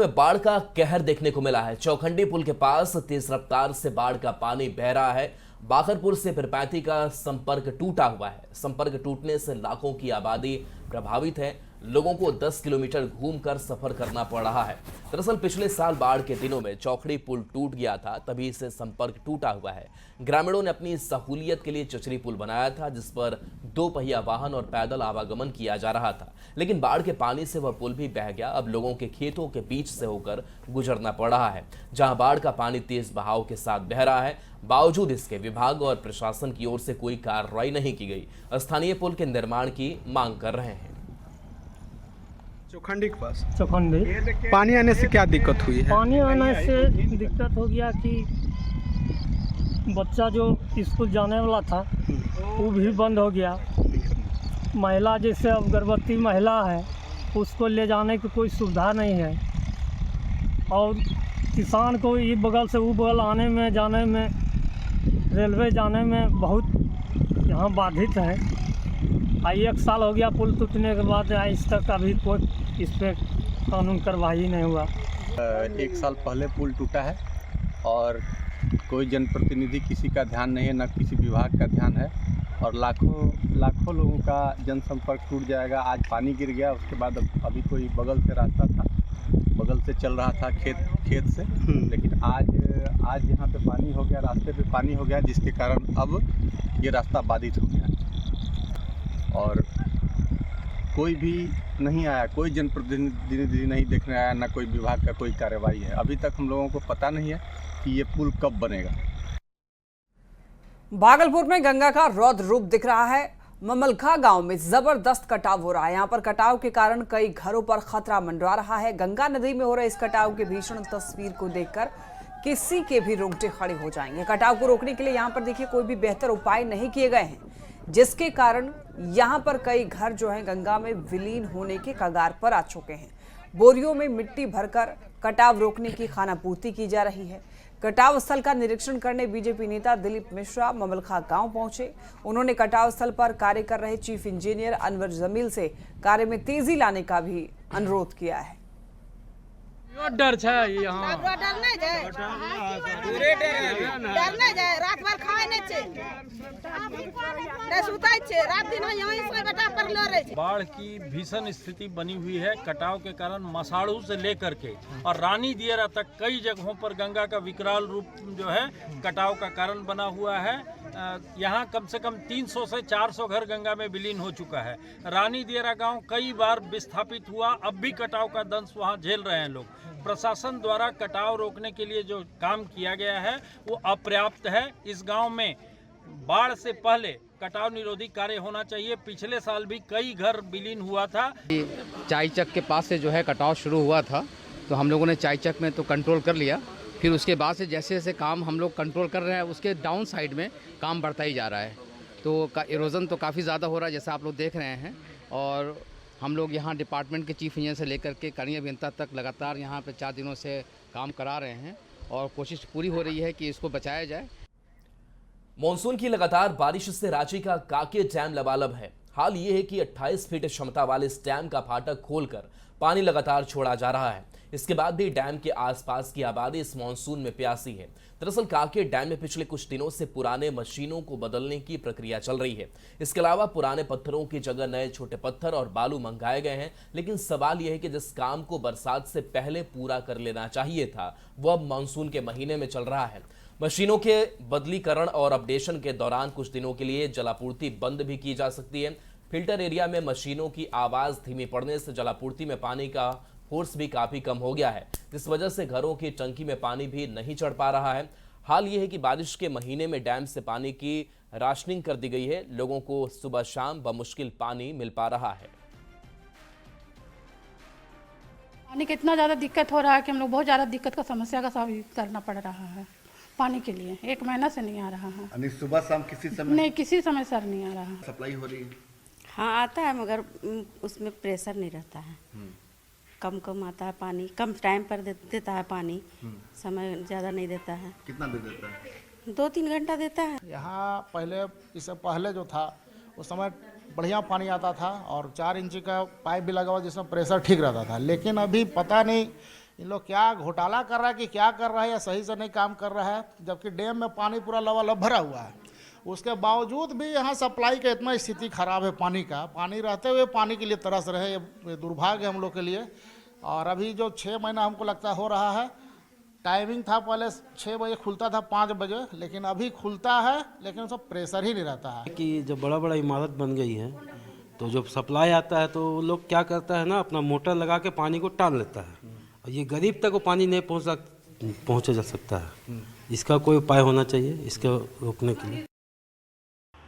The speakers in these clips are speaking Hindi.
में बाढ़ का कहर देखने को मिला है। चौखंडी पुल के पास तेज रफ्तार से बाढ़ का पानी बह रहा है। बाखरपुर से पिरपैंती का संपर्क टूटा हुआ है। संपर्क टूटने से लाखों की आबादी प्रभावित है। लोगों को 10 किलोमीटर घूमकर सफर करना पड़ रहा है। दरअसल पिछले साल बाढ़ के दिनों में चौखड़ी पुल टूट गया था, तभी से संपर्क टूटा हुआ है। ग्रामीणों ने अपनी सहूलियत के लिए चचरी पुल बनाया था, जिस पर 2 पहिया वाहन और पैदल आवागमन किया जा रहा था, लेकिन बाढ़ के पानी से वह पुल भी बह गया। अब लोगों के खेतों के बीच से होकर गुजरना पड़ रहा है, जहां बाढ़ का पानी तेज बहाव के साथ बह रहा है। बावजूद इसके विभाग और प्रशासन की ओर से कोई कार्रवाई नहीं की गई। स्थानीय पुल के निर्माण की मांग कर रहे हैं। चौखंडी के पास चौखंडी पानी आने से क्या दिक्कत हुई है? पानी आने से दिक्कत हो गया कि बच्चा जो स्कूल जाने वाला था वो भी बंद हो गया। महिला जैसे अब गर्भवती महिला है, उसको ले जाने की कोई सुविधा नहीं है, और किसान को ये बगल से वो बगल आने में जाने में, रेलवे जाने में बहुत यहाँ बाधित है। 1 साल हो गया पुल टूटने के बाद, आज तक अभी कोई इस पर कानून कार्रवाई नहीं हुआ। 1 साल पहले पुल टूटा है और कोई जनप्रतिनिधि किसी का ध्यान नहीं है, न किसी विभाग का ध्यान है, और लाखों लोगों का जनसंपर्क टूट जाएगा। आज पानी गिर गया, उसके बाद अभी कोई बगल से रास्ता था, बगल से चल रहा था खेत से, लेकिन आज यहाँ पे पानी हो गया, रास्ते पे पानी हो गया, जिसके कारण अब ये रास्ता बाधित हो गया और कोई भी नहीं आया, कोई जनप्रतिनिधि नहीं देखने आया, ना कोई विभाग का कोई कार्रवाई है। अभी तक हम लोगों को पता नहीं है कि ये पुल कब बनेगा। भागलपुर में गंगा का रौद्र रूप दिख रहा है। ममलखा गांव में जबरदस्त कटाव हो रहा है। यहां पर कटाव के कारण कई घरों पर खतरा मंडरा रहा है। गंगा नदी में हो रहे इस कटाव की भीषण तस्वीर को देखकर किसी के भी रोंगटे खड़े हो जाएंगे। कटाव को रोकने के लिए यहां पर देखिए कोई भी बेहतर उपाय नहीं किए गए हैं, जिसके कारण यहां पर कई घर जो है गंगा में विलीन होने के कगार पर आ चुके हैं। बोरियों में मिट्टी भरकर कटाव रोकने की खानापूर्ति की जा रही है। कटाव स्थल का निरीक्षण करने बीजेपी नेता दिलीप मिश्रा ममलखा गांव पहुंचे। उन्होंने कटाव स्थल पर कार्य कर रहे चीफ इंजीनियर अनवर जमील से कार्य में तेजी लाने का भी अनुरोध किया है। डर यहाँ डर नहीं जाए, रात भर खाए नहीं छे, रात दिन यहीं से बेटा पर लो रहे छे। बाढ़ की भीषण स्थिति बनी हुई है। कटाव के कारण मसाड़ू से लेकर के और रानी दियरा तक कई जगहों पर गंगा का विकराल रूप जो है कटाव का कारण बना हुआ है। यहाँ कम से कम 300 से 400 घर गंगा में विलीन हो चुका है। रानी दियरा गांव कई बार विस्थापित हुआ, अब भी कटाव का दंश वहाँ झेल रहे हैं लोग। प्रशासन द्वारा कटाव रोकने के लिए जो काम किया गया है वो अपर्याप्त है। इस गांव में बाढ़ से पहले कटाव निरोधी कार्य होना चाहिए। पिछले साल भी कई घर विलीन हुआ था। चाईचक के पास से जो है कटाव शुरू हुआ था, तो हम लोगों ने चाईचक में तो कंट्रोल कर लिया। फिर उसके बाद से जैसे जैसे काम हम लोग कंट्रोल कर रहे हैं, उसके डाउन साइड में काम बढ़ता ही जा रहा है। तो इरोजन तो काफ़ी ज़्यादा हो रहा है, जैसा आप लोग देख रहे हैं। और हम लोग यहाँ डिपार्टमेंट के चीफ इंजीनियर से लेकर के कनीय अभियंता तक लगातार यहाँ पे 4 दिनों से काम करा रहे हैं और कोशिश पूरी हो रही है कि इसको बचाया जाए। मॉनसून की लगातार बारिश से रांची का काके डैम लबालब है। हाल ये है कि 28 फीट क्षमता वाले इस डैम का फाटक खोलकर पानी लगातार छोड़ा जा रहा है। इसके बाद भी डैम के आसपास की आबादी इस मॉनसून में प्यासी है। दरअसल काके डैम में पिछले कुछ दिनों से पुराने मशीनों को बदलने की प्रक्रिया चल रही है। इसके अलावा पुराने पत्थरों की जगह नए छोटे पत्थर और बालू मंगाए गए हैं, लेकिन सवाल यह है कि जिस काम को बरसात से पहले पूरा कर लेना चाहिए था, वह अब मानसून के महीने में चल रहा है। मशीनों के बदलीकरण और अपडेशन के दौरान कुछ दिनों के लिए जलापूर्ति बंद भी की जा सकती है। फिल्टर एरिया में मशीनों की आवाज धीमी पड़ने से जलापूर्ति में पानी का फोर्स भी काफी कम हो गया है, जिस वजह से घरों की टंकी में पानी भी नहीं चढ़ पा रहा है। हाल ये है कि बारिश के महीने में डैम से पानी की राशनिंग कर दी गई है। लोगों को सुबह शाम बमुश्किल पानी मिल पा रहा है। पानी का इतना ज़्यादा दिक्कत हो रहा है कि हम लोग बहुत ज़्यादा दिक्कत का समस्या का सामना करना पड़ रहा है। पानी के लिए 1 महीना से नहीं आ रहा है। सुबह शाम किसी समय नहीं, किसी समय सर नहीं आ रहा। सप्लाई हो रही है? हाँ आता है, मगर उसमें प्रेशर नहीं रहता है। कम आता है पानी, कम टाइम पर देता है पानी, समय ज़्यादा नहीं देता है। कितना देर देता है? 2-3 घंटा देता है। यहाँ पहले, इससे पहले जो था उस समय बढ़िया पानी आता था और 4 इंच का पाइप भी लगा हुआ जिसमें प्रेशर ठीक रहता था। लेकिन अभी पता नहीं इन लोग क्या घोटाला कर रहा है कि क्या कर रहा है या सही से नहीं काम कर रहा है, जबकि डैम में पानी पूरा लबालब भरा हुआ है। उसके बावजूद भी यहाँ सप्लाई का इतना स्थिति खराब है पानी का, पानी रहते हुए पानी के लिए तरस रहे, ये दुर्भाग्य है हम लोग के लिए। और अभी जो 6 महीना हमको लगता हो रहा है, टाइमिंग था पहले 6 बजे खुलता था 5 बजे, लेकिन अभी खुलता है लेकिन उसका प्रेशर ही नहीं रहता है। कि जब बड़ा बड़ा इमारत बन गई है तो जब सप्लाई आता है तो लोग क्या करता है ना, अपना मोटर लगा के पानी को टाल लेता है, और ये गरीब तक वो पानी नहीं पहुँचा जा सकता है। इसका कोई उपाय होना चाहिए इसको रोकने के लिए।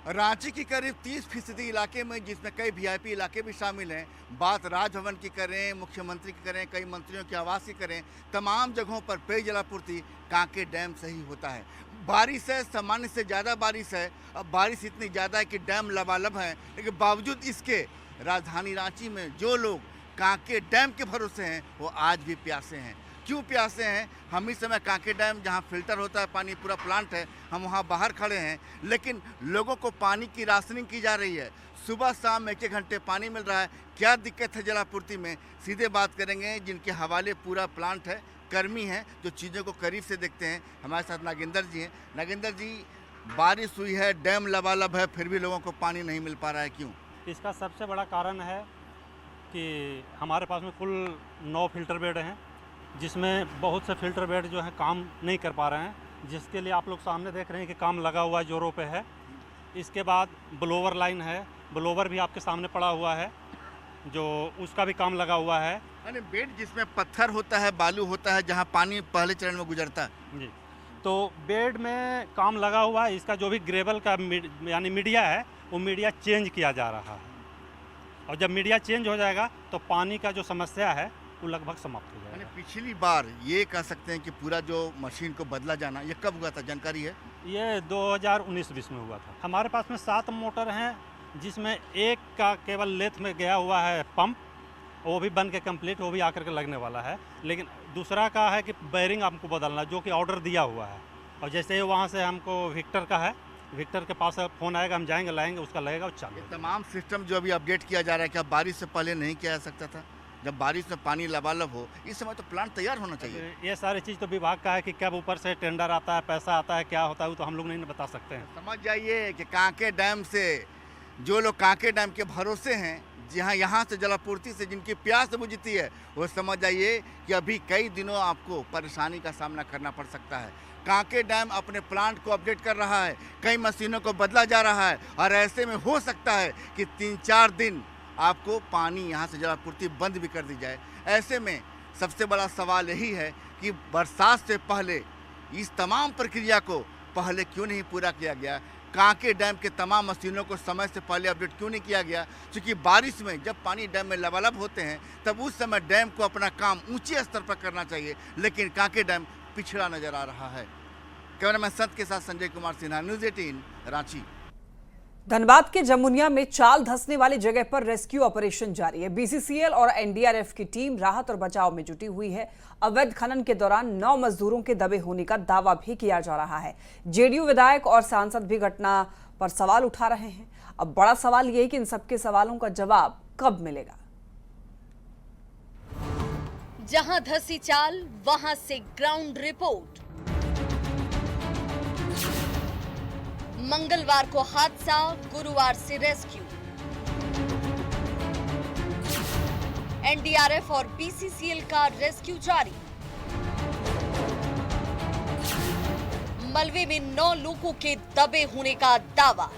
रांची की करीब 30% इलाके में, जिसमें कई वीआईपी इलाके भी शामिल हैं, बात राजभवन की करें, मुख्यमंत्री की करें, कई मंत्रियों के आवास की करें, तमाम जगहों पर पेयजल आपूर्ति कांके डैम से ही होता है। बारिश है, सामान्य से ज़्यादा बारिश है। अब बारिश इतनी ज़्यादा है कि डैम लबालब है, लेकिन बावजूद इसके राजधानी रांची में जो लोग कांके डैम के भरोसे हैं वो आज भी प्यासे हैं। क्यों प्यासे हैं? हम इस समय कांके डैम, जहां फिल्टर होता है पानी, पूरा प्लांट है, हम वहां बाहर खड़े हैं, लेकिन लोगों को पानी की राशनिंग की जा रही है। सुबह शाम 1-1 घंटे पानी मिल रहा है। क्या दिक्कत है जलापूर्ति में? सीधे बात करेंगे जिनके हवाले पूरा प्लांट है, कर्मी हैं जो चीज़ों को करीब से देखते हैं। हमारे साथ नागेंद्र जी हैं। नागेंद्र जी, बारिश हुई है, डैम लबालब है, फिर भी लोगों को पानी नहीं मिल पा रहा है, क्यों? इसका सबसे बड़ा कारण है कि हमारे पास में कुल 9 फिल्टर बेड हैं, जिसमें बहुत से फिल्टर बेड जो हैं काम नहीं कर पा रहे हैं, जिसके लिए आप लोग सामने देख रहे हैं कि काम लगा हुआ है, जोरों पे है। इसके बाद ब्लोवर लाइन है, ब्लोवर भी आपके सामने पड़ा हुआ है, जो उसका भी काम लगा हुआ है। यानी बेड जिसमें पत्थर होता है, बालू होता है, जहां पानी पहले चरण में गुजरता है जी, तो बेड में काम लगा हुआ है। इसका जो भी ग्रेवल का यानी मीडिया है, वो मीडिया चेंज किया जा रहा है, और जब मीडिया चेंज हो जाएगा तो पानी का जो समस्या है वो लगभग समाप्त हो जाएगा। पिछली बार ये कह सकते हैं कि पूरा जो मशीन को बदला जाना, ये कब हुआ था, जानकारी है? ये 2019-20 में हुआ था। हमारे पास में 7 मोटर हैं, जिसमें एक का केवल लेथ में गया हुआ है पंप, वो भी बन के कंप्लीट, वो भी आकर के लगने वाला है। लेकिन दूसरा का है कि बैरिंग हमको बदलना, जो कि ऑर्डर दिया हुआ है, और जैसे ही वहाँ से हमको विक्टर का है, विक्टर के पास फ़ोन आएगा, हम जाएंगे, लाएंगे, उसका लगेगा, वो चालू। तमाम सिस्टम जो अभी अपडेट किया जा रहा है, क्या बारिश से पहले नहीं किया जा सकता था? जब बारिश में पानी लबालब हो, इस समय तो प्लांट तैयार होना चाहिए। ये सारी चीज़ तो विभाग का है कि कब ऊपर से टेंडर आता है, पैसा आता है, क्या होता है, वो तो हम लोग नहीं बता सकते हैं। समझ जाइए कि कांके डैम से जो लोग कांके डैम के भरोसे हैं, जहाँ यहाँ से जलापूर्ति से जिनकी प्यास बुझती है, वो समझ जाइए कि अभी कई दिनों आपको परेशानी का सामना करना पड़ सकता है। कांके डैम अपने प्लांट को अपडेट कर रहा है, कई मशीनों को बदला जा रहा है, और ऐसे में हो सकता है कि 3-4 दिन आपको पानी यहाँ से जलापूर्ति बंद भी कर दी जाए। ऐसे में सबसे बड़ा सवाल यही है कि बरसात से पहले इस तमाम प्रक्रिया को पहले क्यों नहीं पूरा किया गया? कांके डैम के तमाम मशीनों को समय से पहले अपडेट क्यों नहीं किया गया? क्योंकि बारिश में जब पानी डैम में लबालब होते हैं, तब उस समय डैम को अपना काम ऊंचे स्तर पर करना चाहिए, लेकिन कांके डैम पिछड़ा नजर आ रहा है। कैमरामैन संत के साथ संजय कुमार सिन्हा, न्यूज़ 18 रांची। धनबाद के जमुनिया में चाल धंसने वाली जगह पर रेस्क्यू ऑपरेशन जारी है। बीसीसीएल और एनडीआरएफ की टीम राहत और बचाव में जुटी हुई है। अवैध खनन के दौरान 9 मजदूरों के दबे होने का दावा भी किया जा रहा है। जेडीयू विधायक और सांसद भी घटना पर सवाल उठा रहे हैं। अब बड़ा सवाल यह है कि इन सबके सवालों का जवाब कब मिलेगा। जहां धसी चाल, वहां से ग्राउंड रिपोर्ट। मंगलवार को हादसा, गुरुवार से रेस्क्यू। एनडीआरएफ और बीसीसीएल का रेस्क्यू जारी। मलबे में 9 लोगों के दबे होने का दावा।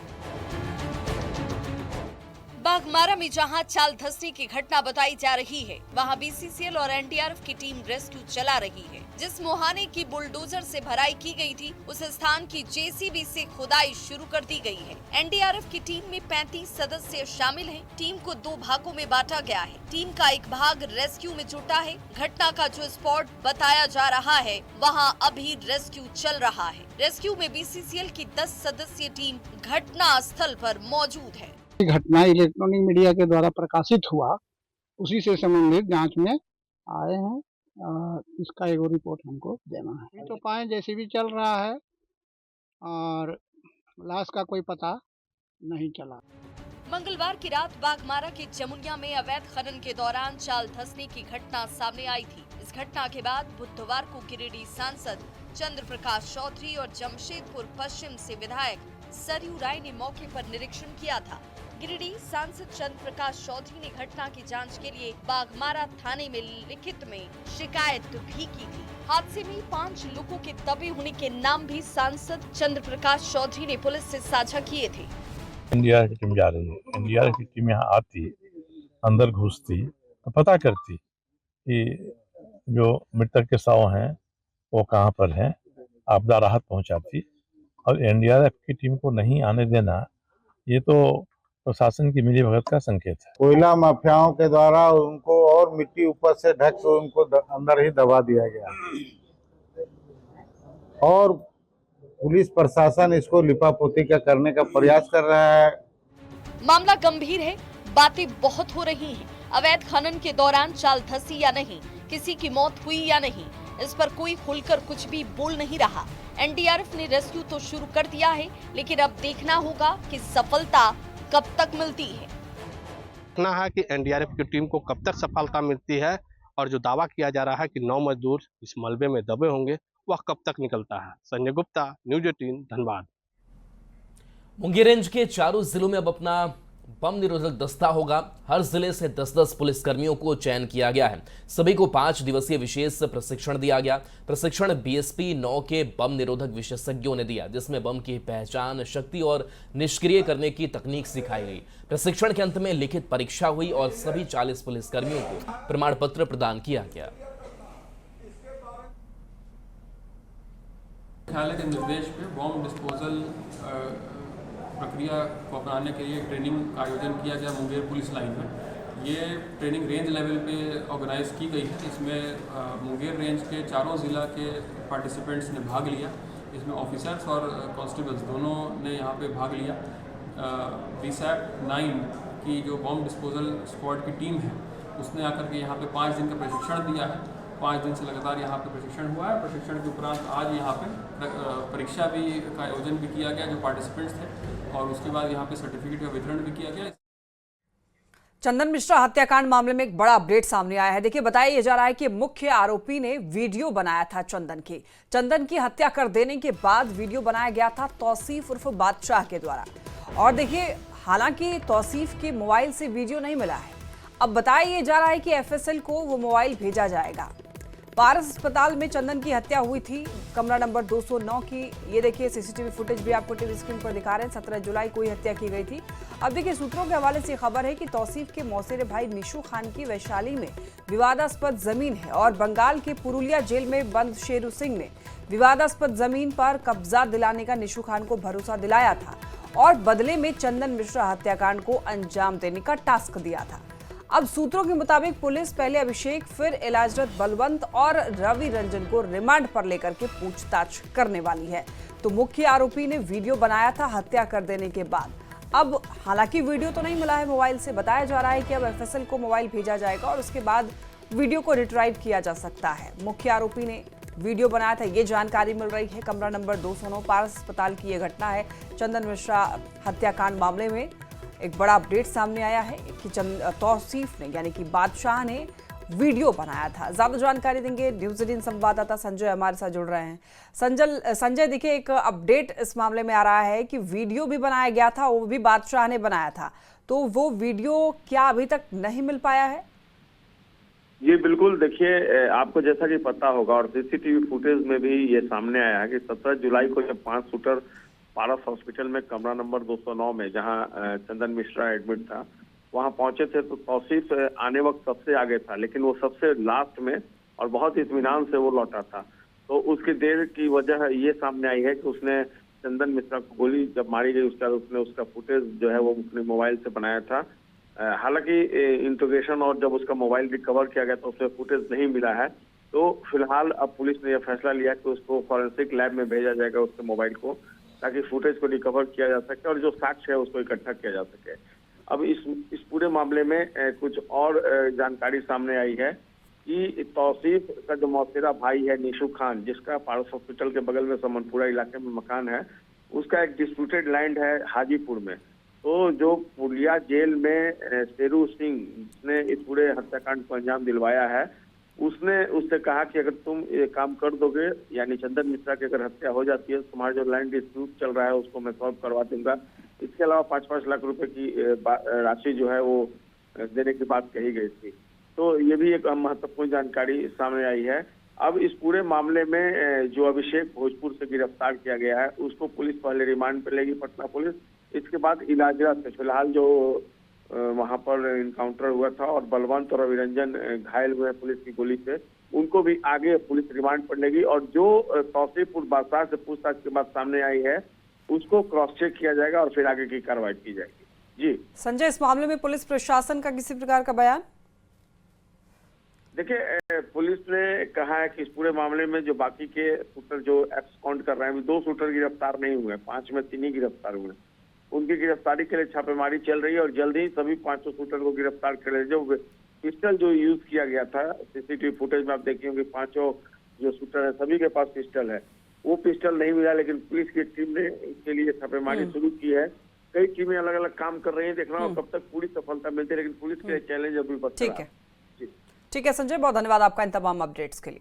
बाघमारा में जहां चाल धंसने की घटना बताई जा रही है, वहां बीसीसीएल और एनडीआरएफ की टीम रेस्क्यू चला रही है। जिस मुहाने की बुलडोजर से भराई की गई थी, उस स्थान की जेसीबी से खुदाई शुरू कर दी गई है। एनडीआरएफ की टीम में 35 सदस्य शामिल हैं। टीम को 2 भागों में बांटा गया है। टीम का एक भाग रेस्क्यू में जुटा है। घटना का जो स्पॉट बताया जा रहा है, वहाँ अभी रेस्क्यू चल रहा है। रेस्क्यू में बीसीसीएल की 10 सदस्यीय टीम घटना स्थल पर मौजूद है। घटना इलेक्ट्रॉनिक मीडिया के द्वारा प्रकाशित हुआ, उसी से संबंधित जांच में आए हैं। इसका एक रिपोर्ट हमको देना है। तो पाए जैसे भी चल रहा है और लाश का कोई पता नहीं चला। मंगलवार की रात बाघमारा के जमुनिया में अवैध खनन के दौरान चाल धंसने की घटना सामने आई थी। इस घटना के बाद बुधवार को गिरिडीह सांसद चंद्र प्रकाश चौधरी और जमशेदपुर पश्चिम से विधायक सरयू राय ने मौके पर निरीक्षण किया था। गिरिडीह सांसद चंद्र प्रकाश चौधरी ने घटना की जांच के लिए बाघमारा थाने में लिखित में शिकायत भी की थी। हादसे में 5 लोगों के दबे होने के नाम भी सांसद चंद्र प्रकाश चौधरी ने पुलिस से साझा किए थे। एनडीआरएफ की टीम जा रही है, एनडीआरएफ की टीम यहाँ आती, अंदर घुसती तो पता करती कि जो मृतक के शव हैं वो कहाँ पर हैं, आपदा राहत पहुँचाती। और एनडीआरएफ की टीम को नहीं आने देना ये तो प्रशासन की मिलीभगत का संकेत है। कोयला माफियाओं के द्वारा उनको और मिट्टी ऊपर से ढक के उनको अंदर ही दबा दिया गया और पुलिस प्रशासन इसको लिपापोती का करने का प्रयास कर रहा है। मामला गंभीर है, बातें बहुत हो रही हैं। अवैध खनन के दौरान चाल धसी या नहीं, किसी की मौत हुई या नहीं, इस पर कोई खुलकर कुछ भी बोल नहीं रहा। एनडीआरएफ ने रेस्क्यू तो शुरू कर दिया है, लेकिन अब देखना होगा कि सफलता कब तक मिलती है। देखना है कि एनडीआरएफ की टीम को कब तक सफलता मिलती है और जो दावा किया जा रहा है कि 9 मजदूर इस मलबे में दबे होंगे वह कब तक निकलता है। संजय गुप्ता, न्यूज 18, धनबाद। मुंगेर रेंज के चारों जिलों में अब अपना बम निरोधक दस्ता होगा। हर जिले से 10-10 पुलिसकर्मियों को चयन किया गया है। सभी को 5 दिवसीय विशेष प्रशिक्षण दिया गया। प्रशिक्षण बीएसपी 9 के बम निरोधक विशेषज्ञों ने दिया, जिसमें बम की पहचान, शक्ति और निष्क्रिय करने की तकनीक सिखाई गई। प्रशिक्षण के अंत में लिखित परीक्षा हुई और सभी 40 पुलिसकर्मियों को प्रमाण पत्र प्रदान किया गया। मुख्यालय के निर्देश पे बॉम्ब डिस्पोजल प्रक्रिया को अपनाने के लिए ट्रेनिंग का आयोजन किया गया मुंगेर पुलिस लाइन में। ये ट्रेनिंग रेंज लेवल पे ऑर्गेनाइज की गई है। इसमें मुंगेर रेंज के चारों ज़िला के पार्टिसिपेंट्स ने भाग लिया। इसमें ऑफिसर्स और कांस्टेबल्स दोनों ने यहाँ पे भाग लिया। BSAP 9 की जो बॉम्ब डिस्पोजल स्क्वाड की टीम है उसने आकर के यहाँ पे 5 दिन का प्रशिक्षण दिया है। 5 दिन से लगातार यहाँ पे प्रशिक्षण हुआ है। प्रशिक्षण के उपरांत आज यहाँ पे परीक्षा भी का आयोजन भी किया गया जो पार्टिसिपेंट्स थे, और उसके बाद यहाँ पे सर्टिफिकेट का वितरण भी किया गया। चंदन मिश्रा हत्याकांड मामले में एक बड़ा अपडेट सामने आया है। देखिए, बताया जा रहा है कि मुख्य आरोपी ने वीडियो बनाया था चंदन की हत्या कर देने के बाद वीडियो बनाया गया था तौसीफ उर्फ बादशाह के द्वारा। और देखिए, हालांकि तौसीफ के मोबाइल से वीडियो नहीं मिला है। अब बताया जा रहा है कि FSL को वो मोबाइल भेजा जाएगा। पारस अस्पताल में चंदन की हत्या हुई थी, कमरा नंबर 209 की। ये देखिए, सीसीटीवी फुटेज भी आपको टीवी स्क्रीन पर दिखा रहे हैं। 17 जुलाई को हत्या की गई थी। अब देखिए, सूत्रों के हवाले से खबर है कि तौसीफ के मौसेरे भाई निशु खान की वैशाली में विवादास्पद जमीन है और बंगाल के पुरुलिया जेल में बंद शेरू सिंह ने विवादास्पद जमीन पर कब्जा दिलाने का निशु खान को भरोसा दिलाया था और बदले में चंदन मिश्रा हत्याकांड को अंजाम देने का टास्क दिया था। अब सूत्रों के मुताबिक पुलिस पहले अभिषेक, फिर इलाजरत बलवंत और रवि रंजन को रिमांड पर लेकर के पूछताछ करने वाली है। तो मुख्य आरोपी ने वीडियो बनाया था हत्या कर देने के बाद। अब हालांकि वीडियो तो नहीं मिला है मोबाइल से। बताया जा रहा है कि अब FSL को मोबाइल भेजा जाएगा और उसके बाद वीडियो को रिट्राइव किया जा सकता है। मुख्य आरोपी ने वीडियो बनाया था, ये जानकारी मिल रही है। कमरा नंबर 209 पारस अस्पताल की यह घटना है। चंदन मिश्रा हत्याकांड मामले में एक बड़ा अपडेट सामने आया है कि तौसीफ ने यानी कि बादशाह ने वीडियो बनाया था। ज्यादा जानकारी देंगे न्यूज़ 18 संवाददाता संजय हमारे साथ जुड़ रहे हैं। संजय, देखिए, एक अपडेट इस मामले में आ रहा है कि वीडियो भी बनाया गया था, वो भी बादशाह ने बनाया था। तो वो वीडियो क्या अभी तक नहीं मिल पाया है? जी बिल्कुल, देखिए, आपको जैसा कि पता होगा और सीसीटीवी फुटेज में भी ये सामने आया है कि 17 जुलाई को जब 5 शूटर पारस हॉस्पिटल में कमरा नंबर 209 में जहां चंदन मिश्रा एडमिट था वहां पहुंचे थे, तो तौसीफ आने वक्त सबसे आगे था, लेकिन वो सबसे लास्ट में और बहुत इत्मीनान से वो लौटा था। तो उसकी देर की वजह ये सामने आई है कि उसने चंदन मिश्रा को गोली जब मारी गई उसके बाद उसने उसका फुटेज जो है वो अपने मोबाइल से बनाया था। हालांकि इंट्रोगेशन और जब उसका मोबाइल रिकवर किया गया तो उसमें फुटेज नहीं मिला है। तो फिलहाल अब पुलिस ने यह फैसला लिया कि उसको फॉरेंसिक लैब में भेजा जाएगा उसके मोबाइल को, ताकि फुटेज को रिकवर किया जा सके और जो साक्ष्य है उसको इकट्ठा किया जा सके। अब इस पूरे मामले में कुछ और जानकारी सामने आई है कि तौसीफ का जो मौसेरा भाई है निशु खान, जिसका पारस हॉस्पिटल के बगल में समनपुरा इलाके में मकान है, उसका एक डिस्प्यूटेड लैंड है हाजीपुर में। तो जो पुरुलिया जेल में शेरू सिंह ने इस पूरे हत्याकांड को अंजाम दिलवाया है, उसने उससे कहा कि अगर तुम ये काम कर दोगे, यानी चंदन मिश्रा की अगर हत्या हो जाती है, तुम्हारा जो लैंड डिस्प्यूट चल रहा है उसको मैं सॉल्व करवा दूंगा। इसके अलावा 5-5 लाख रुपए की राशि जो है वो देने की बात कही गई थी। तो ये भी एक महत्वपूर्ण जानकारी सामने आई है। अब इस पूरे मामले में जो अभिषेक भोजपुर से गिरफ्तार किया गया है उसको पुलिस पहले रिमांड पे लेगी, पटना पुलिस। इसके बाद इलाजरा से फिलहाल जो वहां पर इनकाउंटर हुआ था और बलवंत और अभिरंजन घायल हुए पुलिस की गोली से, उनको भी आगे पुलिस रिमांड पर लेगी। और जो तौसीफपुर बादशाह से पूछताछ के बाद सामने आई है उसको क्रॉस चेक किया जाएगा और फिर आगे की कार्रवाई की जाएगी। जी संजय, इस मामले में पुलिस प्रशासन का किसी प्रकार का बयान? देखिए, पुलिस ने कहा है कि इस पूरे मामले में जो बाकी के शूटर जो एब्सकॉन्ड कर रहे हैं, 2 शूटर गिरफ्तार नहीं हुए, 5 में 3 ही गिरफ्तार हुए। उनकी गिरफ्तारी के लिए छापेमारी चल रही है और जल्द ही सभी 5 शूटर को गिरफ्तार कर रहे। जो पिस्टल जो यूज किया गया था, सीसीटीवी फुटेज में आप देखे होंगे 5 जो शूटर है सभी के पास पिस्टल है। वो पिस्टल नहीं मिला, लेकिन पुलिस की टीम ने इसके लिए छापेमारी शुरू की है। कई टीमें अलग अलग काम कर रही है, देखना होगा कब तक पूरी सफलता मिलती है, लेकिन पुलिस के चैलेंज अभी बरकरार है। ठीक है संजय, बहुत धन्यवाद आपका इन तमाम अपडेट्स के लिए।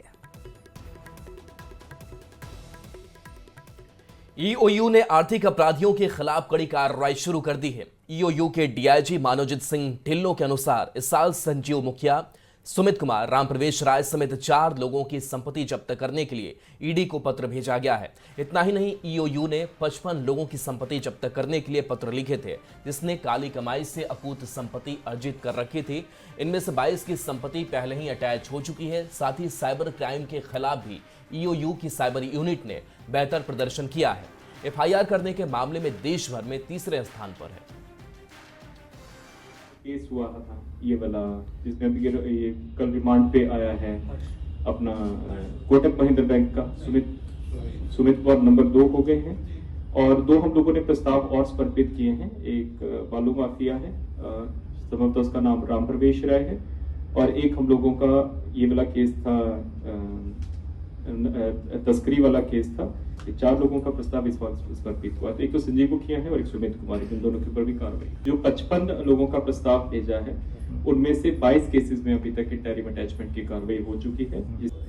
ईओयू ने आर्थिक अपराधियों के खिलाफ कड़ी कार्रवाई शुरू कर दी है। ईओयू के डीआईजी मानोजित सिंह ढिल्लों के अनुसार इस साल संजीव मुखिया, सुमित कुमार, रामप्रवेश राय समेत 4 लोगों की संपत्ति जब्त करने के लिए ईडी को पत्र भेजा गया है। इतना ही नहीं, ईओयू ने 55 लोगों की संपत्ति जब्त करने के लिए पत्र लिखे थे, जिसने काली कमाई से अकूत संपत्ति अर्जित कर रखी थी। इनमें से 22 की संपत्ति पहले ही अटैच हो चुकी है। साथ ही साइबर क्राइम के खिलाफ भी ईओयू की साइबर यूनिट ने बेहतर प्रदर्शन किया है। एफआईआर करने के मामले में देश भर में 3रे स्थान पर है। केस हुआ था ये वाला, जिसमें अभी ये कल रिमांड पे आया है अपना कोटक महिंद्रा बैंक का सुमित कुमार नंबर 2 हो गए हैं, और 2 हम लोगों ने प्रस्ताव और समर्पित किए हैं। एक बालू माफिया है, संभवतः उसका नाम रामप्रवेश राय है, और एक हम लोगों का ये वाला केस था, तस्करी वाला केस था। 4 लोगों का प्रस्ताव इस बार समर्पित हुआ। तो एक तो संजीव मुखिया है और एक सुमित कुमार, इन दोनों के ऊपर भी कार्रवाई। जो 55 लोगों का प्रस्ताव भेजा है उनमें से 22 केसेस में अभी तक इंटरिम अटैचमेंट की कार्रवाई हो चुकी है।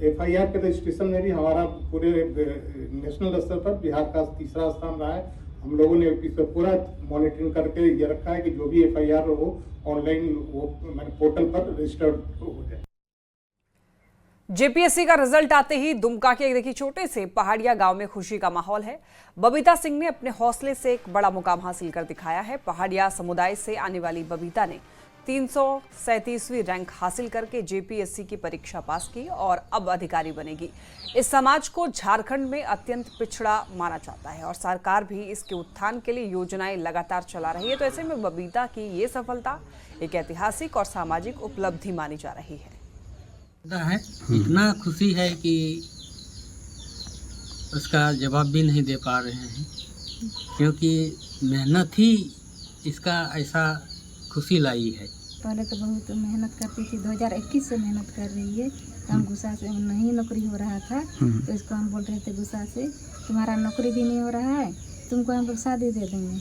एफआईआर के रजिस्ट्रेशन में भी हमारा पूरे नेशनल स्तर पर बिहार का 3रा स्थान रहा है। हम लोगों ने इस पर पूरा मॉनिटरिंग करके ये रखा है कि जो भी एफआईआर हो ऑनलाइन वो पोर्टल पर रजिस्टर्ड हो जाए। जेपीएससी का रिजल्ट आते ही दुमका के एक देखिए छोटे से पहाड़िया गांव में खुशी का माहौल है। बबीता सिंह ने अपने हौसले से एक बड़ा मुकाम हासिल कर दिखाया है। पहाड़िया समुदाय से आने वाली बबीता ने 337वीं रैंक हासिल करके जेपीएससी की परीक्षा पास की और अब अधिकारी बनेगी। इस समाज को झारखंड में अत्यंत पिछड़ा माना जाता है और सरकार भी इसके उत्थान के लिए योजनाएं लगातार चला रही है। तो ऐसे में बबीता की ये सफलता एक ऐतिहासिक और सामाजिक उपलब्धि मानी जा रही है। है इतना खुशी है कि उसका जवाब भी नहीं दे पा रहे हैं, क्योंकि मेहनत ही इसका ऐसा खुशी लाई है। पहले तो बहुत मेहनत करती थी, 2021 से मेहनत कर रही है। हम गुस्सा से नहीं नौकरी हो रहा था, तो इसको हम बोल रहे थे गुस्सा से, तुम्हारा नौकरी भी नहीं हो रहा है, तुमको हम लोग शादी दे देंगे,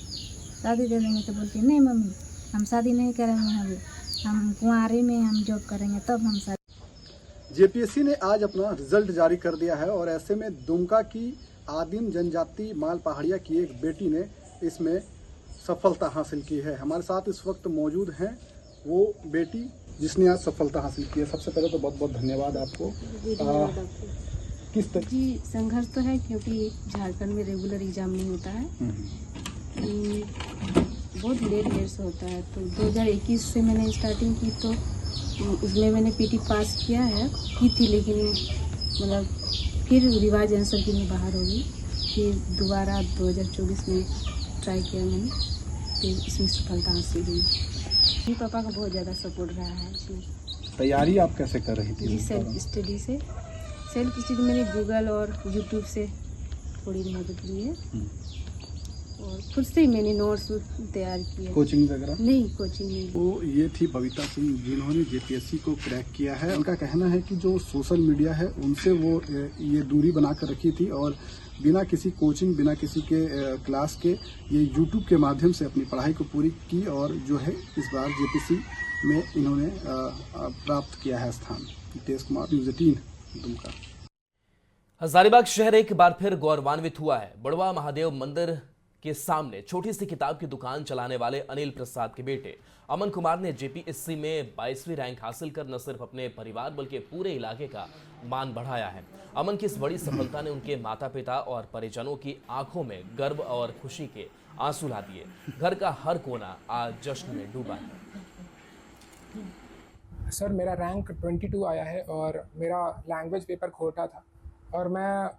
शादी दे देंगे। तो बोलती नहीं मम्मी, हम शादी नहीं करेंगे, अभी हम कुंवारे में हम जॉब करेंगे तब हम शादी। जेपीएससी ने आज अपना रिजल्ट जारी कर दिया है और ऐसे में दुमका की आदिम जनजाति माल पहाड़िया की एक बेटी ने इसमें सफलता हासिल की है। हमारे साथ इस वक्त मौजूद हैं वो बेटी जिसने आज सफलता हासिल की है। सबसे पहले तो बहुत बहुत धन्यवाद आपको। किस तरह जी संघर्ष तो है, क्योंकि झारखंड में रेगुलर एग्जाम नहीं होता है, बहुत लेट से होता है। तो 2021 से मैंने स्टार्टिंग की, तो उसमें मैंने पीटी पास की थी, लेकिन मतलब फिर रिवाइज आंसर की में बाहर होगी। फिर दोबारा 2024 में ट्राई किया मैंने, फिर इसमें सफलता हासिल हुई। मेरे पापा का बहुत ज़्यादा सपोर्ट रहा है इसमें। तैयारी आप कैसे कर रही थी? जी सेल्फ स्टडी मैंने गूगल और यूट्यूब से थोड़ी मदद ली है और खुद से ही मैंने नोट्स तैयार किए। कोचिंग वगैरह नहीं, कोचिंग नहीं। तो ये थी बबीता सिंह जिन्होंने जेपीएससी को क्रैक किया है। उनका कहना है कि जो सोशल मीडिया है उनसे वो ये दूरी बना कर रखी थी और बिना किसी कोचिंग, बिना किसी के क्लास के ये यूट्यूब के माध्यम से अपनी पढ़ाई को पूरी की और जो है इस बार जेपीएससी में इन्होंने प्राप्त किया है स्थान। हितेश कुमार, न्यूज़ 18 दुमका। हजारीबाग शहर एक बार फिर गौरवान्वित हुआ है। बड़वा महादेव मंदिर के सामने छोटी सी किताब की दुकान चलाने वाले अनिल प्रसाद के बेटे अमन कुमार ने जेपीएससी में 22वीं रैंक हासिल कर न सिर्फ अपने परिवार बल्कि पूरे इलाके का मान बढ़ाया है। अमन की इस बड़ी सफलता ने उनके माता पिता और परिजनों की आंखों में गर्व और खुशी के आंसू ला दिए। घर का हर कोना आज जश्न में डूबा है। सर, मेरा रैंक 22 आया है और मेरा लैंग्वेज पेपर खोटा था और मैं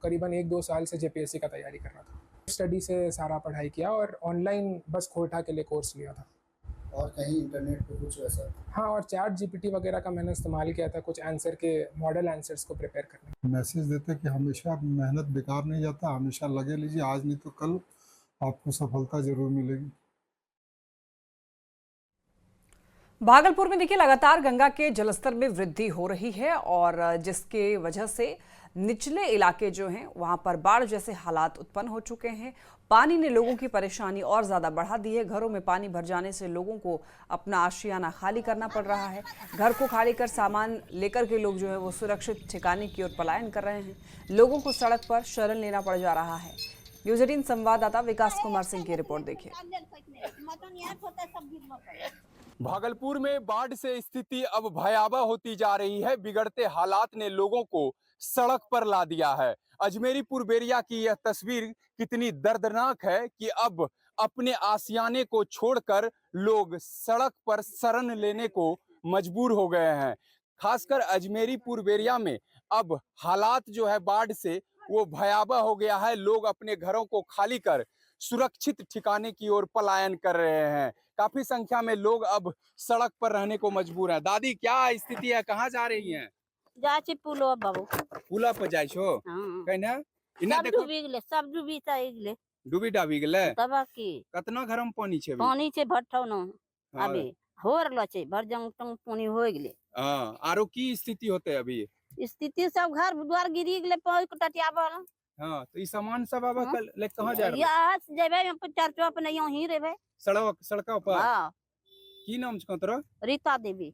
करीबन 1-2 साल से जेपीएससी का तैयारी कर रहा था। स्टडी से सारा पढ़ाई किया और ऑनलाइन बस खोटा के लिए कोर्स लिया था। और कहीं इंटरनेट पे कुछ ऐसा? हाँ, और चैट जीपीटी वगैरह का मैंने इस्तेमाल किया था कुछ आंसर के मॉडल आंसर्स को प्रिपेयर करने। मैसेज देते कि हमेशा मेहनत बेकार नहीं जाता, हमेशा लगे लीजिए, आज नहीं तो कल आपको सफलता जरूर मिलेगी। भागलपुर में देखिए लगातार गंगा के जलस्तर में वृद्धि हो रही है और जिसके वजह से निचले इलाके जो हैं वहां पर बाढ़ जैसे हालात उत्पन्न हो चुके हैं। पानी ने लोगों की परेशानी और ज्यादा बढ़ा दी है। घरों में पानी भर जाने से लोगों को अपना आशियाना खाली करना पड़ रहा है। घर को खाली कर सामान लेकर के लोग जो है वो सुरक्षित ठिकाने की ओर पलायन कर रहे हैं। लोगों को सड़क पर शरण लेना पड़ जा रहा है। न्यूज़ 18 संवाददाता विकास कुमार सिंह की रिपोर्ट देखिए। भागलपुर में बाढ़ से स्थिति अब भयावह होती जा रही है। बिगड़ते हालात ने लोगों को सड़क पर ला दिया है। अजमेरी पुरबेरिया की यह तस्वीर कितनी दर्दनाक है कि अब अपने आशियाने को छोड़कर लोग सड़क पर शरण लेने को मजबूर हो गए हैं। खासकर अजमेरी पुरबेरिया में अब हालात जो है बाढ़ से वो भयावह हो गया है। लोग अपने घरों को खाली कर सुरक्षित ठिकाने की ओर पलायन कर रहे हैं। काफी संख्या में लोग अब सड़क पर रहने को मजबूर हैं। दादी, क्या स्थिति है, कहाँ जा रही हैं? जाचे पुलो बाबू पुला पर जाय छो कहना इना सब देखो डूबी गेले, सब डूबी ता गेले, डूबी डाबी गेले तबा की कतना घर में पानी छे पानी छे भट्ठौ न हाँ। अबे होर ल छे भर जंग तंग पानी हो गेले। हां, आरो की स्थिति होते अभी? स्थिति सब घर द्वार गिरी गेले, पानी टटियाबल। हां, तो ई सामान सब अब ले कहां जा रहे? यहाँ से जेबे हम चर्चो अपने यहीं रहबे सड़क पर। हां, की नाम छ तोरा? रीता देवी।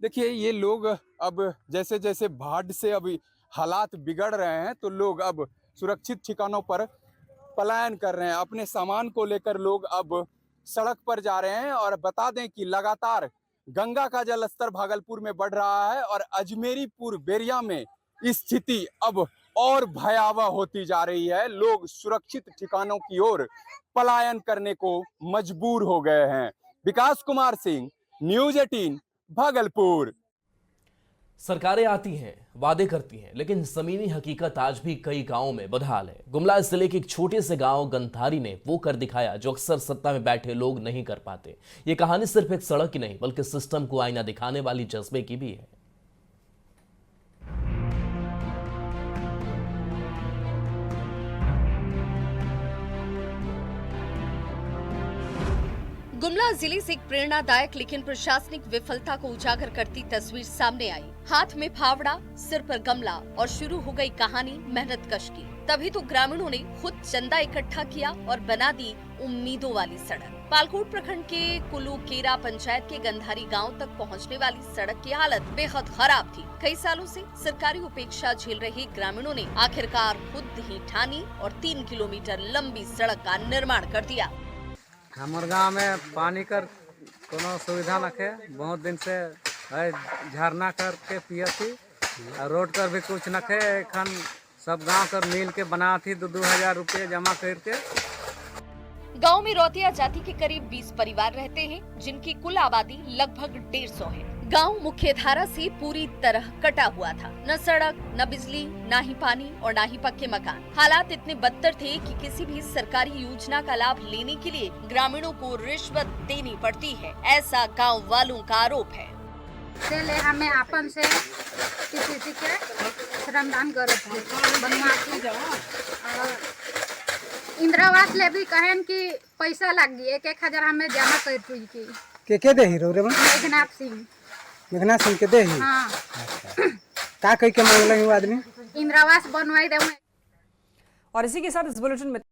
देखिए, ये लोग अब जैसे जैसे बाढ़ से अभी हालात बिगड़ रहे हैं तो लोग अब सुरक्षित ठिकानों पर पलायन कर रहे हैं। अपने सामान को लेकर लोग अब सड़क पर जा रहे हैं। और बता दें कि लगातार गंगा का जलस्तर भागलपुर में बढ़ रहा है और अजमेरी पुरबेरिया में स्थिति अब और भयावह होती जा रही है। लोग सुरक्षित ठिकानों की ओर पलायन करने को मजबूर हो गए हैं। विकास कुमार सिंह, न्यूज़ 18 भागलपुर। सरकारें आती हैं, वादे करती हैं, लेकिन जमीनी हकीकत आज भी कई गांवों में बदहाल है। गुमला जिले के एक छोटे से गांव गंधारी ने वो कर दिखाया जो अक्सर सत्ता में बैठे लोग नहीं कर पाते। ये कहानी सिर्फ एक सड़क की नहीं बल्कि सिस्टम को आईना दिखाने वाली जज्बे की भी है। गुमला जिले से एक प्रेरणादायक लेकिन प्रशासनिक विफलता को उजागर करती तस्वीर सामने आई। हाथ में फावड़ा, सिर पर गमला और शुरू हो गई कहानी मेहनत कश की। तभी तो ग्रामीणों ने खुद चंदा इकट्ठा किया और बना दी उम्मीदों वाली सड़क। पालकोट प्रखंड के कुलूकेरा पंचायत के गंधारी गांव तक पहुंचने वाली सड़क की हालत बेहद खराब थी। कई सालों से सरकारी उपेक्षा झेल रहे ग्रामीणों ने आखिरकार खुद ही ठानी और 3 किलोमीटर लंबी सड़क का निर्माण कर दिया। हमारे गांव में पानी कर कोनो सुविधा नखे, बहुत दिन से झरना करके पिया थी। रोड कर भी कुछ नखे। एखन सब गांव कर मिल के बना थी 2-2 रुपये जमा करके। गांव में रौतिया जाति के करीब 20 परिवार रहते हैं, जिनकी कुल आबादी लगभग 150 है। गांव मुख्य धारा से पूरी तरह कटा हुआ था। न सड़क, न बिजली, न ही पानी और न ही पक्के मकान। हालात इतने बदतर थे कि किसी भी सरकारी योजना का लाभ लेने के लिए ग्रामीणों को रिश्वत देनी पड़ती है, ऐसा गांव वालों का आरोप है। पहले हमें अपन से किसी के श्रमदान करत बनवाती और इंदिरावास ले भी कहन कि पैसा लग गई 1,000 हमें जमा कर की के दे हीरो रे मेघनाथ सिंह के दे ही। हाँ, का कह के मांगले आदमी इंदिरावास बनवाई दे। और इसी के साथ इस बुलेटिन में